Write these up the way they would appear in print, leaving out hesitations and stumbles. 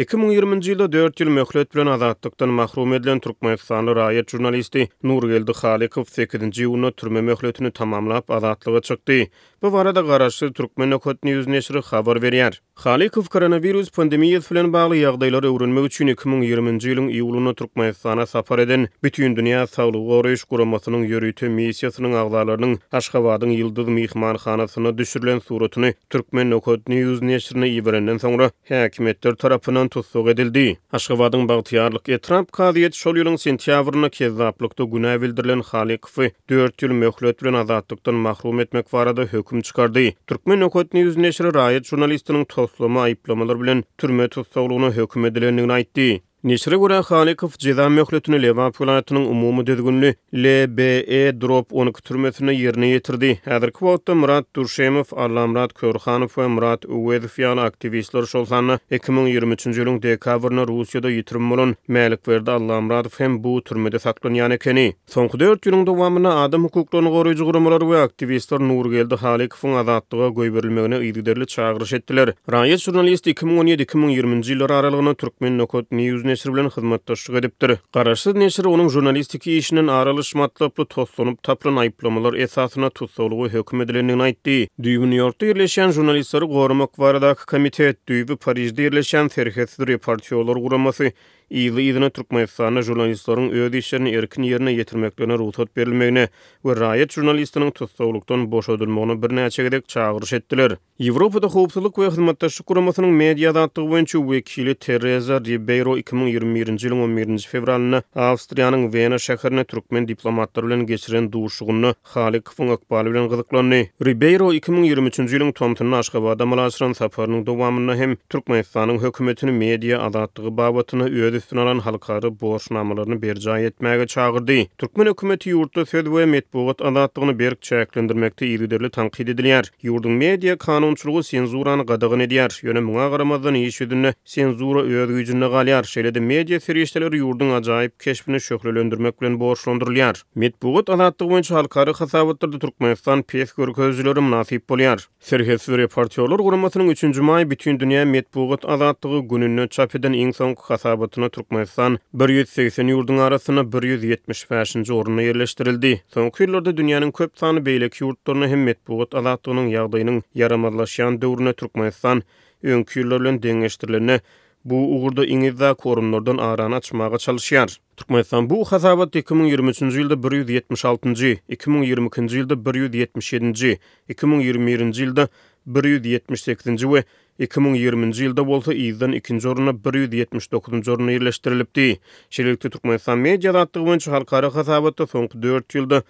2020-nji ýylda 4 ýyl möhlet bilen azatlykdan mahrum edilen Türkmenistanly raýat jurnalisti Nurgeldi Halikow 8-nji ýylyna türme möhletini tamamlap azatlyga çykdy. Bu barada garaşly Türkmen Okot News neşri habar berýär. Halikow koronavirus pandemiýasy bilen bagly ýagdaýlary öwrenmek üçin 2020-nji ýylyň iýulyna Türkmenistana sapar eden Bütün Dünýä Saglyk Goraýyş Guramasynyň ýörüýte missiýasynyň agzalarynyň Aşgabatyň ýyldyz mihmanhanasyna düşürilen suratyny Türkmen Okot News neşrine ýetirenden soňra häkimetler tarapyndan tutsuk edildi. Aşgabatyň bagtyarlyk etrap kadyet şol ýylyň sentýabryna kezaplykda günä bildirilen Halikowy 4 ýyl möhlet bilen azatlykdan mahrum etmek barada höküm çykardy. Türkmen Okot News neşri raýat jurnalistiniň toslama aýplamalar bilen türme tutsaklygyna höküm edilendigini aýtdy. Neşre görä Halikow ceza möhletini Lewap welaýatynyň umumy düzgünlüği LBE Drop 12 türmesine ýerine ýetirdi. Häzirki wagtda Murat Durşemow, Allamrat Körhanow we Murat Uwezow ýaly aktivistler şol sany 2023-nji ýylyň dekabryna Russiýada ýitirim bolan mälik berdi. Allamrat hem bu türmede saklanýan ekeni. Soňky 4 ýylyň dowamyna adam hukuklaryny goraýjy guramalar we aktivistler Nurgeldi Halikowyň azatlyga goýberilmegine ýygyderli çagyryş etdiler. Raýat jurnalist 2017-2020-nji ýyllar aralygyna Türkmen Okot News neşri bilen hyzmatdaşlyk edipdir. Garaşsyz neşri onuň jurnalistiki işiniň aralyş matlaply toslanyp tapylan aýplamalar esasyna tutsaklygy höküm edilendigini aýtdy. New Yorkda ýerleşen jurnalistleri goramak baradaky komitet düýbi Parijde ýerleşen Serhetsizdir reportýorlar guramasy ýyly Türkmenistana jurnalistlaryň öz işlerini erkin ýerine ýetirmeklerine ruhsat berilmegine we raýat jurnalistiniň tutsaklykdan boşadylmagyna birnäçe gedek çagyryş etdiler. Ýewropada howpsuzlyk we hyzmatdaşlyk guramasynyň media azatlygy boýunça wekili Teresa Ribeiro 2021-nji ýylyň 11-nji fevralyna Awstriýanyň Wiener şäherine türkmen diplomatlary bilen geçiren duşugyny Halikowyň akbaly bilen gyzyklandy. Ribeiro 2023-nji ýylyň Tomtuny Aşgabada malaçyran saparynyň dowamyna hem Türkmenistanyň hökümetini media azatlygy babatyna öz üstüne alan halkary borçnamalaryny berjay etmäge çagyrdy. Türkmen hökümeti ýurtda söz we medeniýet azatlygyny berk çäklendirmekde ýygyderli tanqid edilýär. Ýurdun media kanunçylygy senzurany gadagyn edýär. Ýöne muňa garamazdan iş ýüzünde senzura öz güýjünde galýar. Şeýlede media serýeşleri ýurdun ajaýyp keşbini şöhrelendirmek bilen borçlandyrylýar. Medeniýet azatlygy boýunça halkary hasabatlarda Türkmenistan pes görkezjileri nasip bolýar. Serhetsizdir reportýorlar guramasynyň 3-nji maý Bütün Dünýä Medeniýet azatlygy gününe çap eden iň soňky hasabatyna Türkmenistan 180 ýurdun arasyna 175-nji oruna ýerleşdirildi. Soňky ýyllarda dünýäniň köp sany beýleki ýurtlaryna hem medeniýet azatlygynyň ýagdaýynyň yaramazlaşýan döwrüne Türkmenistan öňki ýyllar bilen deňeşdirilenine bu ugurda iňizda korunlardan arany açmaga çalışýar. Türkmenistan bu hasabat 2023-nji ýylda 176-njy, 2022-nji ýylda 177-nji, 2021-nji ýylda 178-nji we 2020-nji ýylda bolsa ýyzdan 2-nji oruna 179-njy oruna ýerleşdirilipdi. Şeýlelikde Türkmenistan media azatlygy boýunça halkara hasabatda soňky 4 ýylda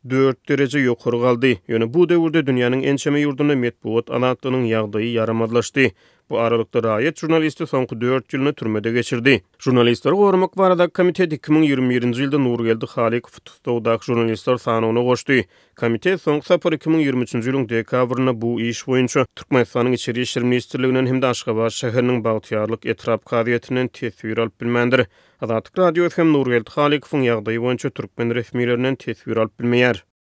4 derece ýokary galdy. Ýöne bu döwürde dünýäniň ençeme ýurdunda medeniýet azatlygynyň ýagdaýy yaramazlaşdy. Bu aralykda raýat jurnalisti soňky 4 ýylyny türmede geçirdi. Jurnalistleri goramak baradaky komitet 2021-nji ýylda Nurgeldi Halikowy tutdagdaky jurnalistler sanyny goşdy. Komitet soňky sapar 2023-nji ýylyň dekabryna bu iş boýunça Türkmenistanyň içeri işler ministrliginden hem de Aşgabat şäheriniň bagtyarlyk etrap kadyetinden tesbir alyp bilmendir. Azatlyk radio hem Nurgeldi Halikowyň ýagdaýy boýunça türkmen resmiýetlerinden tesbir alyp bilmeýär.